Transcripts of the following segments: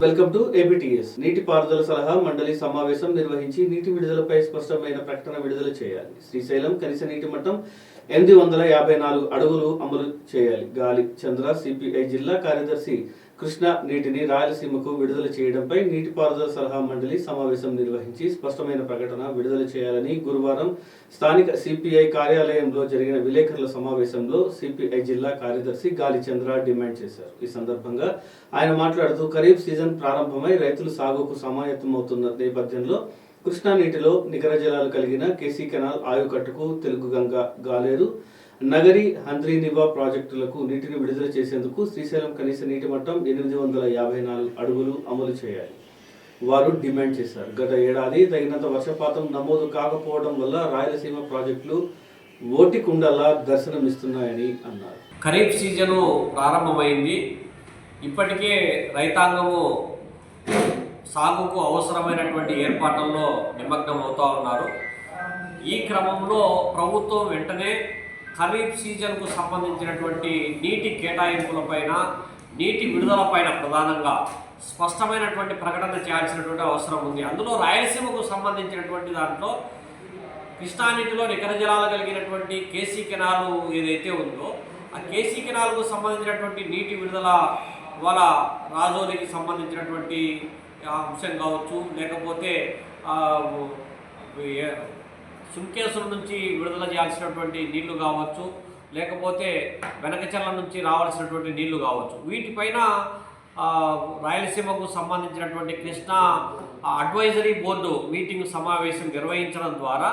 Welcome to ఏబిటిఎస్. నీటి పారుదల సలహా మండలి సమావేశం నిర్వహించి నీటి విడుదలపై స్పష్టమైన ప్రకటన విడుదల చేయాలి. శ్రీశైలం కనీస నీటి మట్టం 854 అడుగులు అమలు చేయాలి. గాలి చంద్ర సిపిఐ జిల్లా కార్యదర్శి కృష్ణ నీటిని రాయలసీమకు విడుదల చేయడంపై నీటిపారుదల సలహా మండలి సమావేశం నిర్వహించి స్పష్టమైన ప్రకటన విడుదల చేయాలని గురువారం స్థానిక సిపిఐ కార్యాలయంలో జరిగిన విలేకరుల సమావేశంలో సిపిఐ జిల్లా కార్యదర్శి గాలి చంద్ర డిమాండ్ చేశారు. ఈ సందర్భంగా ఆయన మాట్లాడుతూ ఖరీఫ్ సీజన్ ప్రారంభమై రైతులు సాగుకు సమాయత్తమవుతున్న నేపథ్యంలో కృష్ణా నీటిలో నికర జలాలు కలిగిన కేసీ కెనాల్ ఆయుకట్టుకు తెలుగు గంగ గాలేరు నగరి హంద్రీనివా ప్రాజెక్టులకు నీటిని విడుదల చేసేందుకు శ్రీశైలం కనీస నీటి మట్టం 854 అడుగులు అమలు చేయాలి వారు డిమాండ్ చేశారు. గత ఏడాది తగినంత వర్షపాతం నమోదు కాకపోవడం వల్ల రాయలసీమ ప్రాజెక్టులు ఓటికుండలా దర్శనమిస్తున్నాయని అన్నారు. ఖరీఫ్ సీజను ప్రారంభమైంది. ఇప్పటికే రైతాంగము సాగుకు అవసరమైనటువంటి ఏర్పాట్లలో నిమగ్నం అవుతూ ఉన్నారు. ఈ క్రమంలో ప్రభుత్వం వెంటనే ఖరీఫ్ సీజన్కు సంబంధించినటువంటి నీటి కేటాయింపులపైన నీటి విడుదలపైన ప్రధానంగా స్పష్టమైనటువంటి ప్రకటన చేయాల్సినటువంటి అవసరం ఉంది. అందులో రాయలసీమకు సంబంధించినటువంటి దాంట్లో కృష్ణా నీటిలో నికర జలాలు కలిగినటువంటి కేసీ కెనాలు ఏదైతే ఉందో ఆ కేసీ కెనాల్కు సంబంధించినటువంటి నీటి విడుదల వాళ్ళ రాజోలికి సంబంధించినటువంటి అంశం కావచ్చు, లేకపోతే సుంకేశ్వర నుంచి విడుదల చేయాల్సినటువంటి నీళ్లు కావచ్చు, లేకపోతే వెనకచల్ల నుంచి రావాల్సినటువంటి నీళ్లు కావచ్చు, వీటిపైన రాయలసీమకు సంబంధించినటువంటి కృష్ణా అడ్వైజరీ బోర్డు మీటింగ్ సమావేశం నిర్వహించడం ద్వారా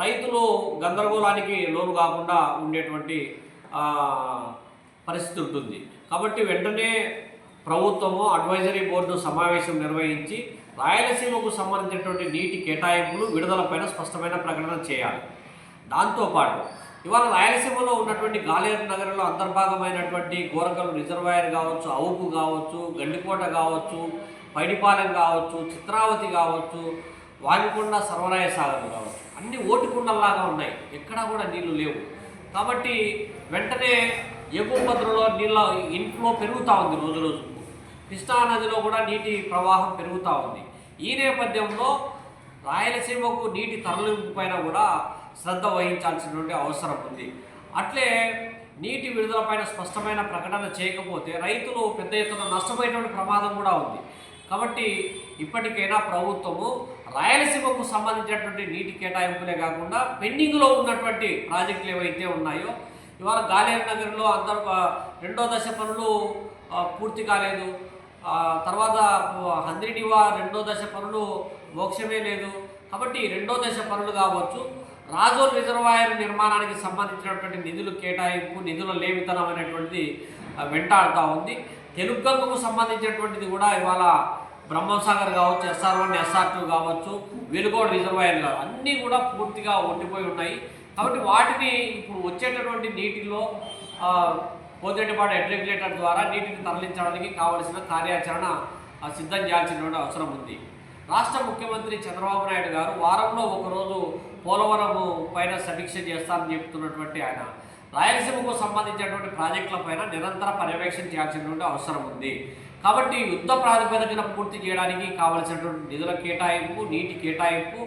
రైతులు గందరగోళానికి లోను కాకుండా ఉండేటువంటి పరిస్థితి ఉంటుంది. కాబట్టి వెంటనే ప్రభుత్వము అడ్వైజరీ బోర్డు సమావేశం నిర్వహించి రాయలసీమకు సంబంధించినటువంటి నీటి కేటాయింపులు విడుదలపైన స్పష్టమైన ప్రకటన చేయాలి. దాంతోపాటు ఇవాళ రాయలసీమలో ఉన్నటువంటి గాలేరు నగరంలో అంతర్భాగమైనటువంటి గోరకల్లు రిజర్వాయర్ కావచ్చు, అవుపు కావచ్చు, గండికోట కావచ్చు, పైడిపాలెం కావచ్చు, చిత్రావతి కావచ్చు, వాగికొండ సర్వరాయ సాగర్ కావచ్చు, అన్ని ఓటికుండల్లాగా ఉన్నాయి. ఎక్కడా కూడా నీళ్లు లేవు. కాబట్టి వెంటనే ఎగువ భద్రలో నీళ్ళ ఇన్ఫ్లో పెరుగుతూ ఉంది. రోజు రోజుకు కృష్ణా నదిలో కూడా నీటి ప్రవాహం పెరుగుతూ ఉంది. ఈ నేపథ్యంలో రాయలసీమకు నీటి తరలింపు పైన కూడా శ్రద్ధ వహించాల్సినటువంటి అవసరం ఉంది. అట్లే నీటి విడుదలపైన స్పష్టమైన ప్రకటన చేయకపోతే రైతులు పెద్ద ఎత్తున నష్టపోయేటువంటి ప్రమాదం కూడా ఉంది. కాబట్టి ఇప్పటికైనా ప్రభుత్వము రాయలసీమకు సంబంధించినటువంటి నీటి కేటాయింపులే కాకుండా పెండింగ్లో ఉన్నటువంటి ప్రాజెక్టులు ఏవైతే ఉన్నాయో, ఇవాళ గాలేరు నగర్లో రెండో దశ పనులు పూర్తి కాలేదు. తర్వాత హంద్రీనివా రెండో దశ పనులు మోక్షమే లేదు. కాబట్టి రెండో దశ పనులు కావచ్చు, రాజోల్ రిజర్వాయర్ నిర్మాణానికి సంబంధించినటువంటి నిధులు కేటాయింపు, నిధుల లేమితనం అనేటువంటిది వెంటాడుతూ ఉంది. తెలుగు గంగకు సంబంధించినటువంటిది కూడా ఇవాళ బ్రహ్మసాగర్ కావచ్చు, SR1, SR2 కావచ్చు, వెలుగోడు రిజర్వాయర్ కావచ్చు, అన్నీ కూడా పూర్తిగా ఒండిపోయి ఉన్నాయి. కాబట్టి వాటిని ఇప్పుడు వచ్చేటటువంటి నీటిలో పోతేటిపాడు రెగ్యులేటర్ ద్వారా నీటిని తరలించడానికి కావలసిన కార్యాచరణ సిద్ధం చేయాల్సినటువంటి అవసరం ఉంది. రాష్ట్ర ముఖ్యమంత్రి చంద్రబాబు నాయుడు గారు వారంలో ఒకరోజు పోలవరం పైన సమీక్ష చేస్తారని చెప్తున్నటువంటి ఆయన రాయలసీమకు సంబంధించినటువంటి ప్రాజెక్టుల పైన నిరంతర పర్యవేక్షణ చేయాల్సినటువంటి అవసరం ఉంది. కాబట్టి యుద్ధ ప్రాతిపదికన పూర్తి చేయడానికి కావలసినటువంటి నిధుల కేటాయింపు, నీటి కేటాయింపు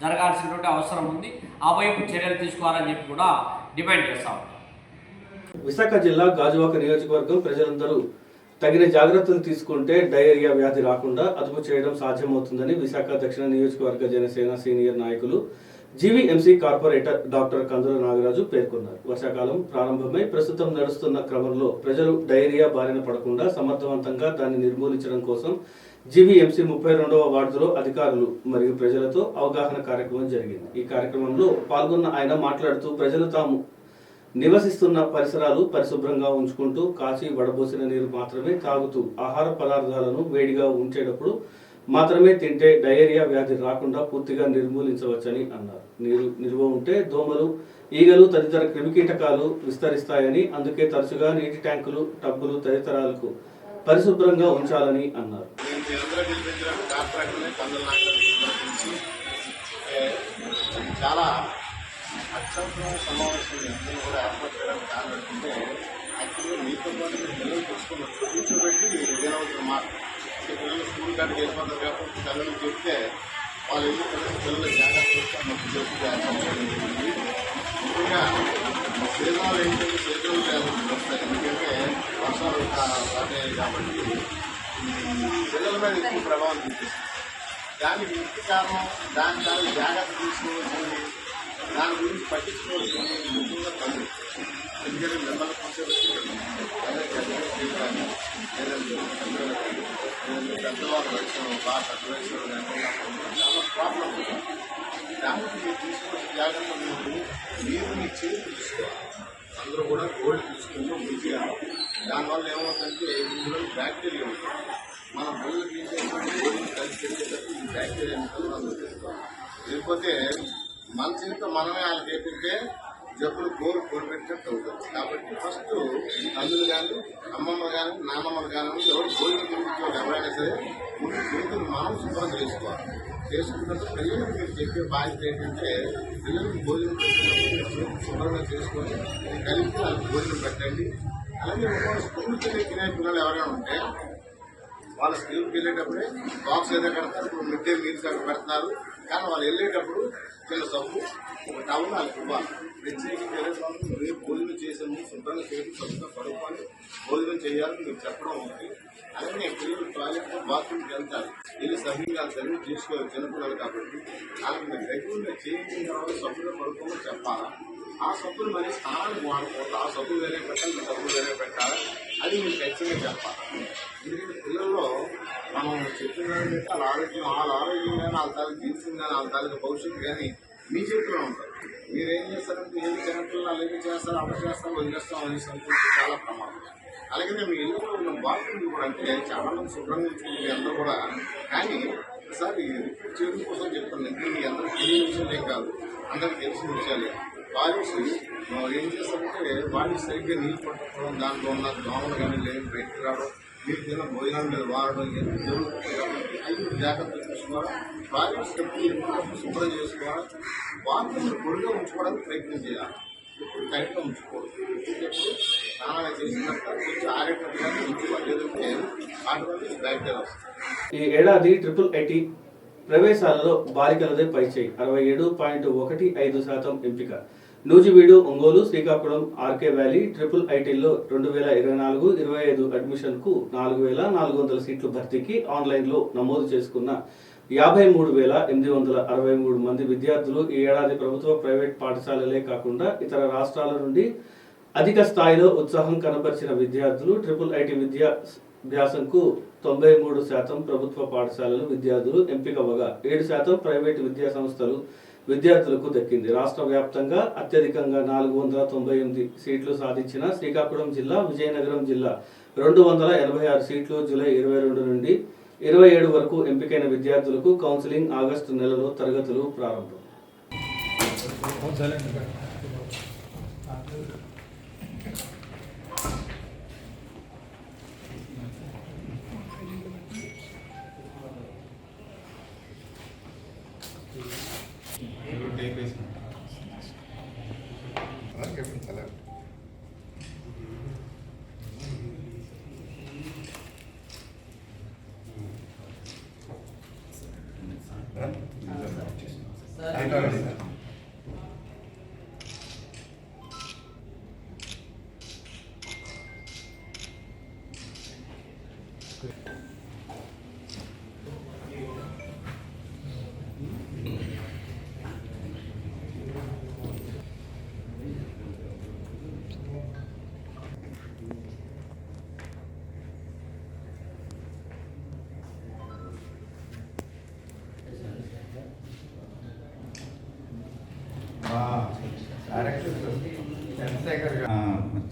జరగాల్సినటువంటి అవసరం ఉంది. ఆ వైపు చర్యలు తీసుకోవాలని చెప్పి కూడా డిమాండ్ చేస్తాం. విశాఖ జిల్లా గాజువాక నియోజకవర్గం ప్రజలందరూ తగిన జాగ్రత్తలు తీసుకుంటే డయేరియా వ్యాధి రాకుండా అదుపు చేయడం సాధ్యమవుతుందని విశాఖ దక్షిణ నియోజకవర్గ జనసేన సీనియర్ నాయకులు జీవీఎంసీ కార్పొరేటర్ డాక్టర్ కందుల నాగరాజు పేర్కొన్నారు. వర్షాకాలం ప్రారంభమై ప్రస్తుతం నడుస్తున్న క్రమంలో ప్రజలు డయేరియా బారిన పడకుండా సమర్థవంతంగా దాన్ని నిర్మూలించడం కోసం జీవీఎంసీ 32వ వార్డులో అధికారులు మరియు ప్రజలతో అవగాహన కార్యక్రమం జరిగింది. ఈ కార్యక్రమంలో పాల్గొన్న ఆయన మాట్లాడుతూ ప్రజలు తాము నివసిస్తున్న పరిసరాలు పరిశుభ్రంగా ఉంచుకుంటూ కాచి వడబోసిన నీరు మాత్రమే తాగుతూ ఆహార పదార్థాలను వేడిగా ఉంచేటప్పుడు మాత్రమే తింటే డయేరియా వ్యాధి రాకుండా పూర్తిగా నిర్మూలించవచ్చని అన్నారు. నీరు నిల్వ ఉంటే దోమలు, ఈగలు తదితర క్రిమికీటకాలు విస్తరిస్తాయని, అందుకే తరచుగా నీటి ట్యాంకులు, టబ్బులు తదితరాలకు పరిశుభ్రంగా ఉంచాలని అన్నారు. చాలా అత్యంత సమావేశం కూడా ఏర్పాటు చేయడానికి కారణం ఏంటంటే యాక్చువల్గా మీతో పాటు పిల్లలు కూర్చోబెట్టి విజయనగరం మాట పిల్లలు స్కూల్ కాడికి వెళ్ళిపోతారు కాబట్టి తల్లిదండ్రులు చెప్తే వాళ్ళు పిల్లలు జాగ్రత్త ముఖ్యంగా సీజనల్ ఏంటంటే సీజనల్ వ్యాధులు వస్తాయి. ఎందుకంటే వర్షాలు పడ్డాయి కాబట్టి పిల్లల మీద ఎక్కువ ప్రభావం చూపిస్తుంది. దానికి ముఖ్య కారణం దాని జాగ్రత్త తీసుకోవాల్సింది, దాని గురించి పట్టించుకోవాల్సింది ముఖ్యంగా తల్లి. ఎందుకంటే మిమ్మల్ని కూర్చోబెట్టి లేదంటే పెద్దవాళ్ళు వచ్చాము బాగా పెద్ద వయసు చాలా ప్రాబ్లం. దానికి మీరు తీసుకోవాల్సిన జాగ్రత్త మీరు మీ చేతి తీసుకోవాలి. అందరూ కూడా గోల్డ్ తీసుకుంటూ మంచిగా. దానివల్ల ఏమవుతుందంటే ఇందులో బ్యాక్టీరియా ఉంటుంది. మన బొల్లు తీసేటువంటి గోల్డ్ని కలిసి పెట్టేటప్పుడు ఈ బ్యాక్టీరియా అందరూ తీసుకోవాలి. లేకపోతే మన చేతితో మనమే వాళ్ళకి ఏంటంటే జబ్బులు కోరిపెట్టినట్టు అవుతుంది. కాబట్టి ఫస్ట్ తల్లులు కానీ అమ్మమ్మ కానీ నాన్నమ్మలు కానీ ఎవరు భోజనం గురించి ఎవరైనా సరే ముందు చేతులు మనం శుభ్రం చేసుకోవాలి. చేసుకున్నప్పుడు పిల్లలకి మీరు చెప్పే బాధ్యత ఏంటంటే పిల్లలకి భోజనం పెట్టినప్పుడు శుభ్రంగా చేసుకొని కలిపి వాళ్ళకి భోజనం పెట్టండి. అలాగే స్కూల్కి వెళ్ళి తినే పిల్లలు ఎవరైనా ఉంటే వాళ్ళ స్కూల్కి వెళ్ళేటప్పుడే బాక్స్ ఏదో కడతారు. ఇప్పుడు మిడ్ డే మీల్స్ అక్కడ పెడుతున్నారు. కానీ వాళ్ళు వెళ్ళేటప్పుడు చిన్న సబ్బు ఒక టౌన్ వాళ్ళకి ఇవ్వాలి. ప్రత్యేకంగా రేపు భోజనం చేసాము శుభ్రంగా చేసి సొంతంగా పడుకొని భోజనం చేయాలని మీరు చెప్పడం ఒకటి. అలాగే పిల్లలు టాయిలెట్లో బాత్రూమ్కి వెళ్తారు. వెళ్ళి సభ్యంగా సర్వీస్ చేసుకోవాలి చిన్నపిల్లలు కాబట్టి. అలాగే మీరు రెగ్యులర్గా చేయించిన తర్వాత సబ్బులో పడుకోమని చెప్పాలా. ఆ సబ్బులు మరి స్నానానికి వాడకూడదు. ఆ సబ్బులు వేరే పెట్టాలి, ఈ సబ్బులు వేరే పెట్టాలి. అది మీరు ఖచ్చితంగా చెప్పాలి. ఎందుకంటే పిల్లల్లో మనం చెప్పిన వాళ్ళ ఆరోగ్యం కానీ వాళ్ళ తాలూకు జీవితం కానీ వాళ్ళ తాలూకు భవిష్యత్తు కానీ మీ చేతిలో ఉంటుంది. మీరేం చేస్తారంటే ఏమి చిన్నపిల్లలు వాళ్ళు ఏమి చేస్తారు, అమలు చేస్తాం, వదిలేస్తాం అనేసి అనుకుంటే చాలా ప్రమాదం. అలాగే మీ ఇళ్ళలో ఉన్న బాత్రూమ్ కూడా అంటే చాలా మంది శుభ్రంగా ఉంచుకుంటుంది అందరూ కూడా. కానీ ఒకసారి రిపీట్ చేయడం కోసం చెప్తున్నాను. మీ అందరికీ తెలియని విషయాలే కాదు, అందరికీ తెలిసిన విషయాలే. బాడీస్ ఏం చేస్తారంటే బాడీస్ సరిగ్గా నీళ్ళు పట్టుకోవడం, దాంట్లో ఉన్న దోమలు కానీ లేదు బయటకు రావడం, మీరు తిన్న భోజనాల మీద వాడడం ఇవన్నీ జరుగుతుంది. కాబట్టి అవి జాగ్రత్తలు చూసుకోవాలి. బాడీస్ ఎప్పుడు శుభ్రం చేసుకోవాలి. బాత్రూమ్ని పొడిగా ఉంచుకోవడానికి ప్రయత్నం చేయాలి. ఎప్పుడు టైట్గా ఉంచుకోవద్దు. ఎప్పుడు స్నానాలు చేసినట్టు కొంచెం ఆరేటట్టుగానే ఉంచుకోవాలి. లేదంటే వాటి వల్ల బ్యాక్టీరియా వస్తుంది. ఈ ఏడాది IIIT ప్రవేశాలలో బాలికలదే పైచేయి 67.15% ఎంపిక. నూజివీడు, ఒంగోలు, శ్రీకాకుళం, ఆర్కే వ్యాలీ IIITలో 2024-25 అడ్మిషన్కు 4,400 సీట్లు భర్తీకి ఆన్లైన్లో నమోదు చేసుకున్న 53,863 మంది విద్యార్థులు ఈ ఏడాది ప్రభుత్వ ప్రైవేట్ పాఠశాలలే కాకుండా ఇతర రాష్ట్రాల నుండి అధిక స్థాయిలో ఉత్సాహం కనబరిచిన విద్యార్థులు. IIIT విద్యాభ్యాసంకు 93% ప్రభుత్వ పాఠశాలలు విద్యార్థులు ఎంపికవగా 7% ప్రైవేటు విద్యా సంస్థలు విద్యార్థులకు దక్కింది. రాష్ట్ర వ్యాప్తంగా అత్యధికంగా 498 సీట్లు సాధించిన శ్రీకాకుళం జిల్లా, విజయనగరం జిల్లా 286 సీట్లు. జూలై 22 నుండి 27 వరకు ఎంపికైన విద్యార్థులకు కౌన్సిలింగ్. ఆగస్టు నెలలో తరగతులు ప్రారంభం.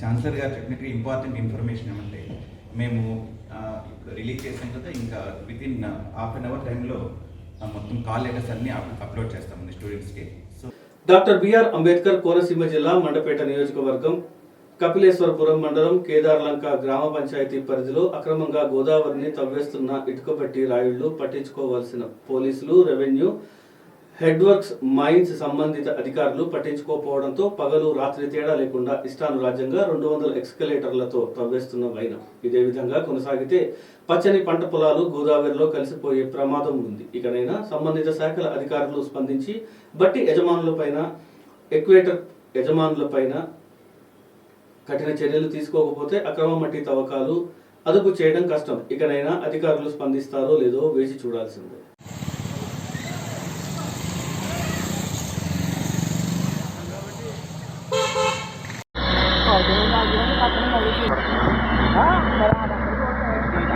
ఛాన్సలర్ గారు చెప్పినట్టు ఇంపార్టెంట్ ఇన్ఫర్మేషన్ ఏమంటే మేము రిలీజ్ చేసిన తర్వాత ఇంకా వితిన్ హాఫ్ అన్ అవర్ టైంలో మొత్తం కాల్ లెటర్స్ అన్ని అప్లోడ్ చేస్తామండి స్టూడెంట్స్కి. So doctor B R Ambedkar Konaseema జిల్లా మండపేట నియోజకవర్గం కపిలేశ్వరపురం మండలం కేదార్లంక గ్రామ పంచాయతీ పరిధిలో అక్రమంగా గోదావరిని తవ్వేస్తున్న ఇటుకబట్టి రాయుళ్లు పట్టించుకోవాల్సిన పోలీసులు, రెవెన్యూ, హెడ్ వర్క్స్ మైన్స్ సంబంధిత అధికారులు పట్టించుకోకపోవడంతో పగలు రాత్రి తేడా లేకుండా ఇష్టానురాజ్యంగా 200 ఎక్స్కలేటర్లతో తవ్వేస్తున్న వైనం. ఇదే విధంగా కొనసాగితే పచ్చని పంట పొలాలు గోదావరిలో కలిసిపోయే ప్రమాదం ఉంది. ఇకనైనా సంబంధిత శాఖల అధికారులు స్పందించి బట్టి యజమానులపైన ఎక్వేటర్ యజమానులపైన కఠిన చర్యలు తీసుకోకపోతే అక్రమ మట్టి తవ్వకాలు అదుపు చేయడం కష్టం. ఇకనైనా అధికారులు స్పందిస్తారో లేదో వేచి చూడాల్సిందే.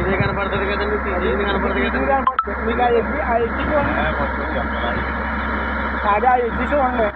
ఇదే కనపడుతుంది కదండి, ఇది కనపడుతుంది కదండి. మీకు ఆ ఎడ్జికి అదే ఆ ఎడ్జికి ఉండే.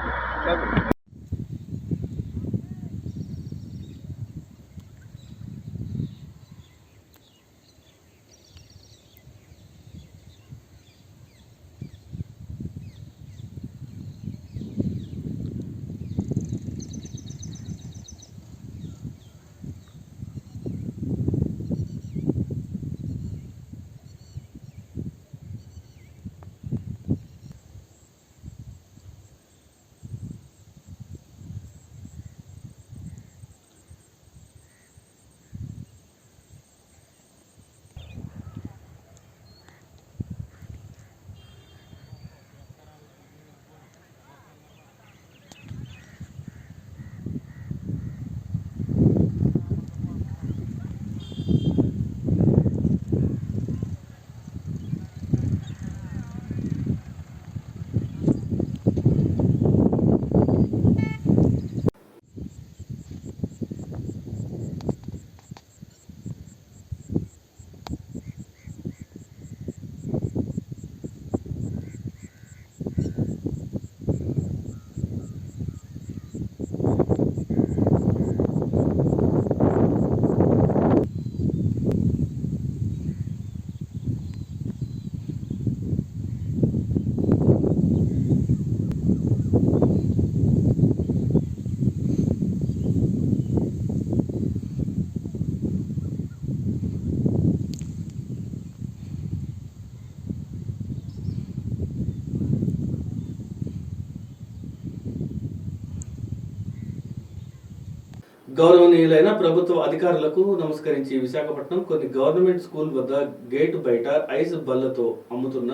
గౌరవనీయులైన ప్రభుత్వ అధికారులకు నమస్కరించి విశాఖపట్నం కొన్ని గవర్నమెంట్ స్కూల్ వద్ద గేటు బయట ఐస్ బల్లతో అమ్ముతున్న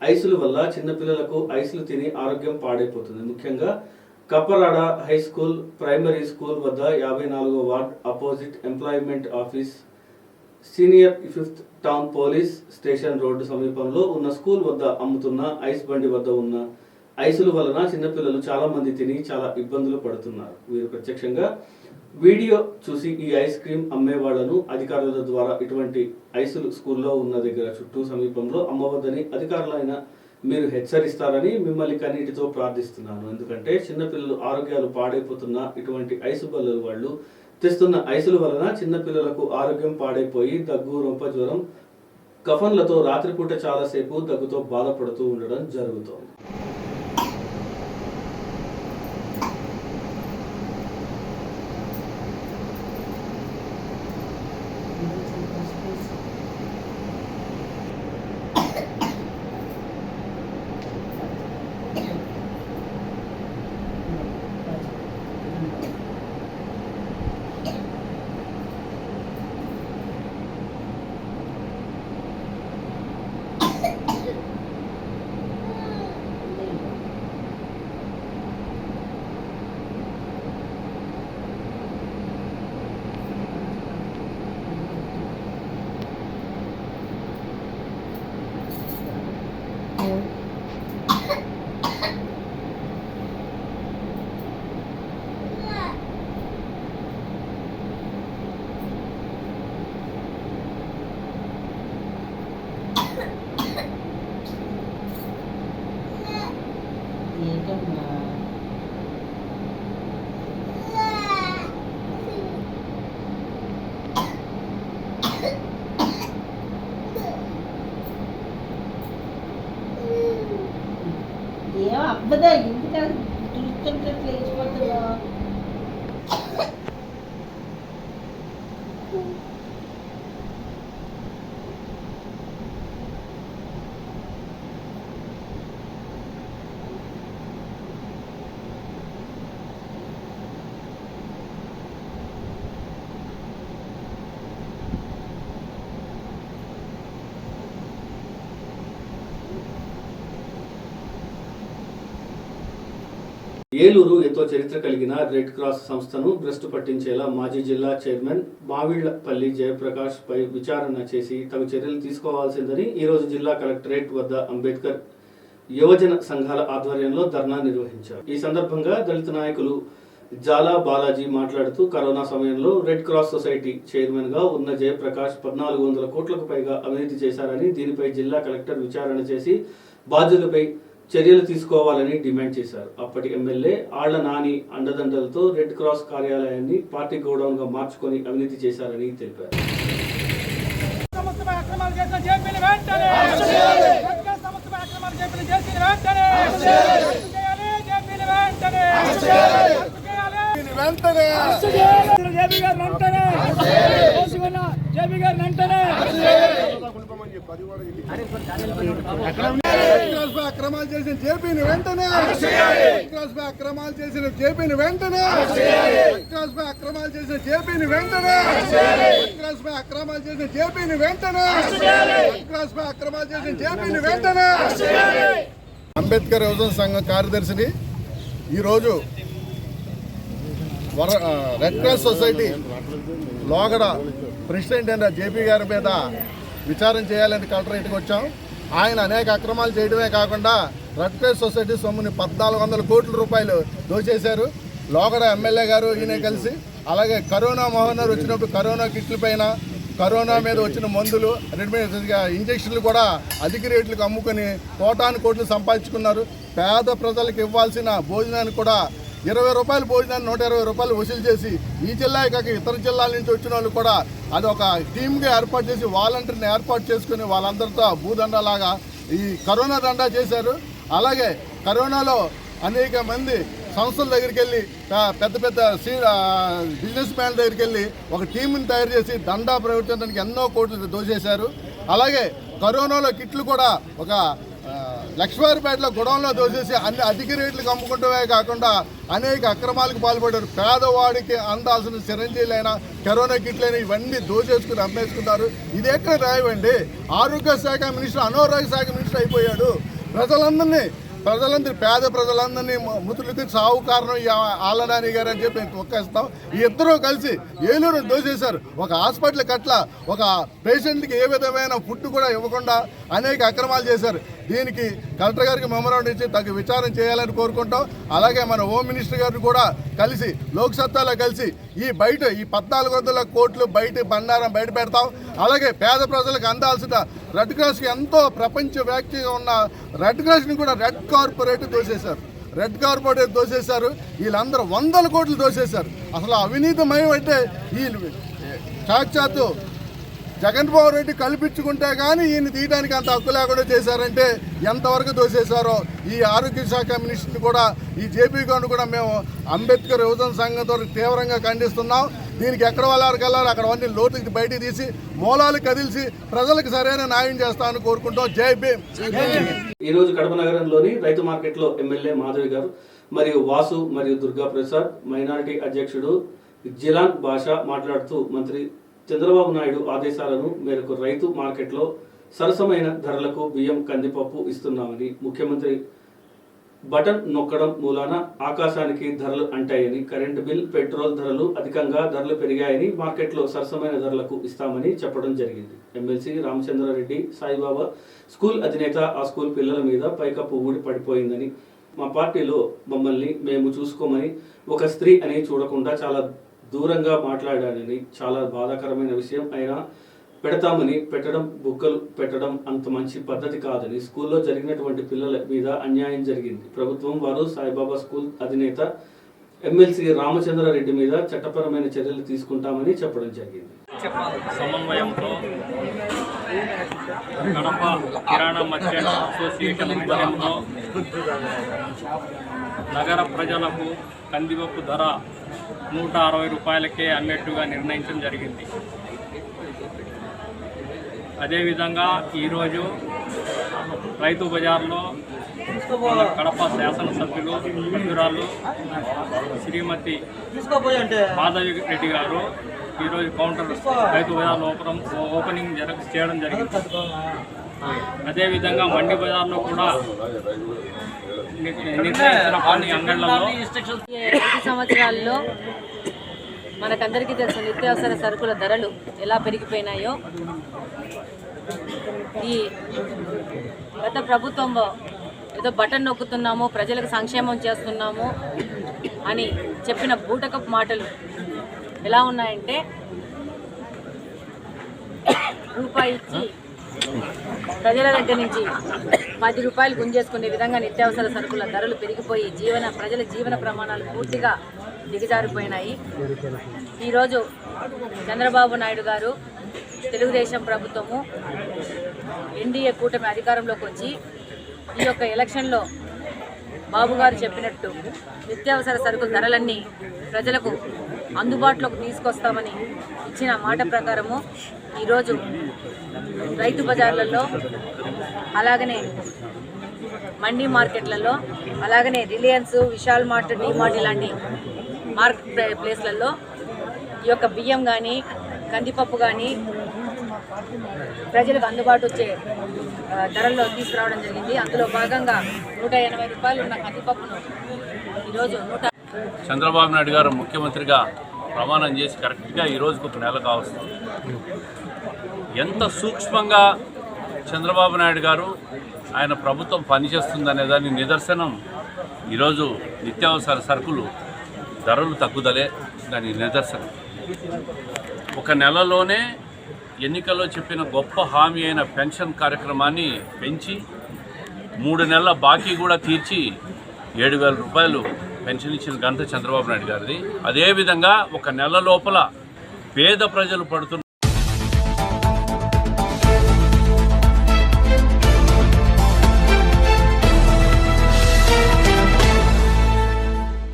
ఐసుల వల్ల చిన్నపిల్లలకు ఐసులు తిని ఆరోగ్యం పాడైపోతుంది. ముఖ్యంగా Kapparada high school, primary school వద్ద 54వ ward opposite employment office, senior 5th town police station road సమీపంలో ఉన్న స్కూల్ వద్ద అమ్ముతున్న ఐస్ బండి వద్ద ఉన్న ఐసుల వలన చిన్నపిల్లలు చాలా మంది తిని చాలా ఇబ్బందులు పడుతున్నారు. వీరు ప్రత్యక్షంగా వీడియో చూసి ఈ ఐస్ క్రీమ్ అమ్మే వాళ్లను అధికారుల ద్వారా ఇటువంటి ఐసులు స్కూల్లో ఉన్న దగ్గర చుట్టూ సమీపంలో అమ్మవద్దని అధికారులైన మీరు హెచ్చరిస్తారని మిమ్మల్ని కన్నీటితో ప్రార్థిస్తున్నాను. ఎందుకంటే చిన్నపిల్లలు ఆరోగ్యాలు పాడైపోతున్న ఇటువంటి ఐసు బల్లలు వాళ్ళు తెస్తున్న ఐసుల వలన చిన్నపిల్లలకు ఆరోగ్యం పాడైపోయి దగ్గు, రొంప జ్వరం, కఫన్లతో రాత్రిపూట చాలాసేపు దగ్గుతో బాధపడుతూ ఉండడం జరుగుతోంది. ఏలూరు ఎంతో చరిత్ర కలిగిన రెడ్ క్రాస్ సంస్థను భ్రష్టు పట్టించేలా మాజీ జిల్లా చైర్మన్ మావిళ్లపల్లి జయప్రకాష్ పై విచారణ చేసి తగు చర్యలు తీసుకోవాల్సిందని ఈరోజు జిల్లా కలెక్టరేట్ వద్ద అంబేద్కర్ యువజన సంఘాల ఆధ్వర్యంలో ధర్నా నిర్వహించారు. ఈ సందర్భంగా దళిత నాయకులు జాలా బాలాజీ మాట్లాడుతూ కరోనా సమయంలో రెడ్ క్రాస్ సొసైటీ చైర్మన్ గా ఉన్న జయప్రకాష్ 1400 కోట్లకు పైగా అవినీతి చేశారని, దీనిపై జిల్లా కలెక్టర్ విచారణ చేసి బాధ్యులపై చర్యలు తీసుకోవాలని డిమాండ్ చేశారు. అప్పటి ఎమ్మెల్యే ఆళ్ల నాని అండదండలతో రెడ్ క్రాస్ కార్యాలయాన్ని పార్టీ గోడౌన్ గా మార్చుకొని అవినీతి చేశారని తెలిపారు. అక్రమాలు చేసిన జేపీని వెంటనే అక్రమాలు చేసిన జేపీని వెంటనే అక్రమాలు చేసిన జేపీని వెంటనే అక్రమాలు చేసిన జేపీని వెంటనే అక్రమాలు చేసిన జేపీని వెంటనే. అంబేద్కర్ యువజన సంఘం కార్యదర్శిని ఈరోజు రెడ్ క్రాస్ సొసైటీ లోగడ ప్రెసిడెంట్ అయిన జేపీ గారి మీద విచారణ చేయాలని కలెక్టరేట్కి వచ్చాం. ఆయన అనేక అక్రమాలు చేయడమే కాకుండా రెడ్ క్రాస్ సొసైటీ సొమ్ముని 1400 కోట్ల రూపాయలు దోచేశారు. లోగడ ఎమ్మెల్యే గారు ఈయన కలిసి, అలాగే కరోనా మహమ్మారి వచ్చినప్పుడు కరోనా కిట్ల పైన, కరోనా మీద వచ్చిన మందులు, ఇంజక్షన్లు కూడా అధిక రేట్లకు అమ్ముకొని కోట్లు సంపాదించుకున్నారు. పేద ప్రజలకు ఇవ్వాల్సిన భోజనాన్ని కూడా 20 రూపాయల భోజనాన్ని 120 రూపాయలు వసూలు చేసి ఈ జిల్లా కాక ఇతర జిల్లాల నుంచి వచ్చిన వాళ్ళు కూడా అది ఒక టీమ్గా ఏర్పాటు చేసి వాలంటీర్ని ఏర్పాటు చేసుకుని వాళ్ళందరితో భూదండలాగా ఈ కరోనా దండా చేశారు. అలాగే కరోనాలో అనేక మంది సంస్థల దగ్గరికి వెళ్ళి, పెద్ద పెద్ద బిజినెస్ మ్యాన్ దగ్గరికి వెళ్ళి ఒక టీంని తయారు చేసి దండా ప్రవర్తించడానికి ఎన్నో కోట్లు దోచేశారు. అలాగే కరోనాలో కిట్లు కూడా ఒక లక్ష్మీవారిపేటలో గొడవల్లో దోచేసి అన్ని అధిక రేట్లకు అమ్ముకుంటమే కాకుండా అనేక అక్రమాలకు పాల్పడ్డారు. పేదవాడికి అందాల్సిన చిరంజీవులైనా కరోనా కిట్లైనా ఇవన్నీ దోచేసుకుని అమ్మేసుకున్నారు. ఇది ఎక్కడ రాయవండి? ఆరోగ్య శాఖ మినిస్టర్ అనారోగ్య శాఖ మినిస్టర్ అయిపోయాడు. పేద ప్రజలందరినీ మృతులకి సాగు కారణం ఈ ఆళ్ళనాని గారు అని చెప్పి ఒక్కేస్తాం. ఈ ఇద్దరూ కలిసి ఏలూరు దోచేశారు. ఒక హాస్పిటల్ కట్ల ఒక పేషెంట్కి ఏ విధమైన ఫుడ్ కూడా ఇవ్వకుండా అనేక అక్రమాలు చేశారు. దీనికి కలెక్టర్ గారికి మెమోరాండం ఇచ్చి తగు విచారణ చేయాలని కోరుకుంటాం. అలాగే మన హోమ్ మినిస్టర్ గారిని కూడా కలిసి లోక్సత్తాలో కలిసి ఈ 1400 కోట్లు బండారం బయట పెడతాం. అలాగే పేద ప్రజలకు అందాల్సిన రెడ్ క్రాస్కి ఎంతో ప్రపంచవ్యాప్తంగా ఉన్న రెడ్ క్రాస్ని కూడా రెడ్ కార్పొరేట్ దోసేశారు. వీళ్ళందరూ 100 కోట్లు దోసేశారు. అసలు అవినీతిమయం అంటే వీళ్ళు సాక్షాత్తు జగన్మోహన్ రెడ్డి కల్పించుకుంటే కానీ ఈయన తీయడానికి అంత హక్కు లేకుండా చేశారంటే ఎంతవరకు దోసేశారో ఈ ఆరోగ్య శాఖ మినిస్టర్ని కూడా ఈ జేపీ గారిని కూడా మేము అంబేద్కర్ యువజన సంఘంతో తీవ్రంగా ఖండిస్తున్నాం. దీనికి ఎక్కడ వాళ్ళకెళ్ళారు అక్కడ అన్ని లోతుకి బయటికి తీసి మూలాలు కదిలిసి ప్రజలకు సరైన న్యాయం చేస్తామని కోరుకుంటాం. జై భీమ్. ఈ రోజు కడప నగరంలోని రైతు మార్కెట్లో ఎమ్మెల్యే మాధవి గారు మరియు వాసు మరియు దుర్గా ప్రసాద్ మైనారిటీ అధ్యక్షుడు జిలాన్ బాషా మాట్లాడుతూ మంత్రి చంద్రబాబు నాయుడు ఆదేశాలను మేరకు రైతు మార్కెట్లో సరసమైన ధరలకు బియ్యం, కందిపప్పు ఇస్తున్నామని, ముఖ్యమంత్రి బటన్ నొక్కడం మూలాన ఆకాశానికి ధరలు అంటాయని, కరెంటు బిల్, పెట్రోల్ ధరలు అధికంగా ధరలు పెరిగాయని, మార్కెట్లో సరసమైన ధరలకు ఇస్తామని చెప్పడం జరిగింది. ఎమ్మెల్సీ రామచంద్రారెడ్డి సాయిబాబా స్కూల్ అధినేత ఆ స్కూల్ పిల్లల మీద పైకప్పు ఊడి పడిపోయిందని, మా పార్టీలో మమ్మల్ని మేము చూసుకోమని ఒక స్త్రీ అని చూడకుండా చాలా దూరంగా మాట్లాడానని, చాలా బాధాకరమైన విషయం అయినా పెడతామని, బుక్కలు పెట్టడం అంత మంచి పద్ధతి కాదని, స్కూల్లో జరిగినటువంటి పిల్లల మీద అన్యాయం జరిగింది. ప్రభుత్వం వారు సాయిబాబా స్కూల్ అధినేత ఎమ్మెల్సీ రామచంద్రారెడ్డి మీద చట్టపరమైన చర్యలు తీసుకుంటామని చెప్పడం జరిగింది. సమన్వయంతో కడప కిరాణా మర్చెంట్ అసోసియేషన్ ఆధ్వర్యంలో నగర ప్రజలకు కందిపప్పు ధర 160 రూపాయలకే అమ్మేట్టుగా నిర్ణయించడం జరిగింది. అదేవిధంగా ఈరోజు రైతు బజార్లో కడప శాసనసభ్యులు సభ్యురాలు శ్రీమతి మాధవి రెడ్డి గారు ఈరోజు కౌంటర్ రైతు బజార్లో ఓపెనింగ్ చేయడం జరిగింది. అదేవిధంగా మండి బజార్లో కూడా నిర్ణయించిన కొన్ని అంగళ్ళలో 5 సంవత్సరాల్లో మనకందరికీ తెలుసు నిత్యావసర సరుకుల ధరలు ఎలా పెరిగిపోయినాయో. ఈ గత ప్రభుత్వంలో ఏదో బటన్ నొక్కుతున్నాము, ప్రజలకు సంక్షేమం చేస్తున్నాము అని చెప్పిన బూటకపు మాటలు ఎలా ఉన్నాయంటే, రూపాయి ఇచ్చి ప్రజల దగ్గర నుంచి 10 రూపాయలు గుంజేసుకునే విధంగా నిత్యావసర సరుకుల ధరలు పెరిగిపోయి ప్రజల జీవన ప్రమాణాలు పూర్తిగా దిగజారిపోయినాయి. ఈరోజు చంద్రబాబు నాయుడు గారు, తెలుగుదేశం ప్రభుత్వము, ఎన్డీఏ కూటమి అధికారంలోకి వచ్చి ఈ యొక్క ఎలక్షన్లో బాబు గారు చెప్పినట్టు నిత్యావసర సరుకుల ధరలన్నీ ప్రజలకు అందుబాటులోకి తీసుకొస్తామని ఇచ్చిన మాట ప్రకారము ఈరోజు రైతు బజార్లలో, అలాగనే మండీ మార్కెట్లలో, అలాగనే రిలయన్స్, విశాల్ మార్ట్, డీమార్ట్ ఇలాంటి మార్కెట్ ప్లేస్లలో ఈ యొక్క బియ్యం కానీ, కందిపప్పు కానీ ప్రజలకు అందుబాటు వచ్చే ధరల్లో తీసుకురావడం జరిగింది. అందులో భాగంగా 180 రూపాయలు ఉన్న కందిపప్పును ఈరోజు చంద్రబాబు నాయుడు గారు ముఖ్యమంత్రిగా ప్రమాణం చేసి కరెక్ట్గా ఈ రోజుకు 1 నెల కావస్తుంది. ఎంత సూక్ష్మంగా చంద్రబాబు నాయుడు గారు ఆయన ప్రభుత్వం పనిచేస్తుందనే దాని నిదర్శనం ఈరోజు నిత్యావసర సరుకులు ధరలు తగ్గుదలే దాని నిదర్శనం. 1 నెలలోనే ఎన్నికల్లో చెప్పిన గొప్ప హామీ అయిన పెన్షన్ కార్యక్రమాన్ని పెంచి 3 నెలల బాకీ కూడా తీర్చి 7,000 రూపాయలు పెన్షన్ ఇచ్చిన ఘనత చంద్రబాబు నాయుడు గారిది. అదేవిధంగా 1 నెల లోపల పేద ప్రజలు పడుతున్న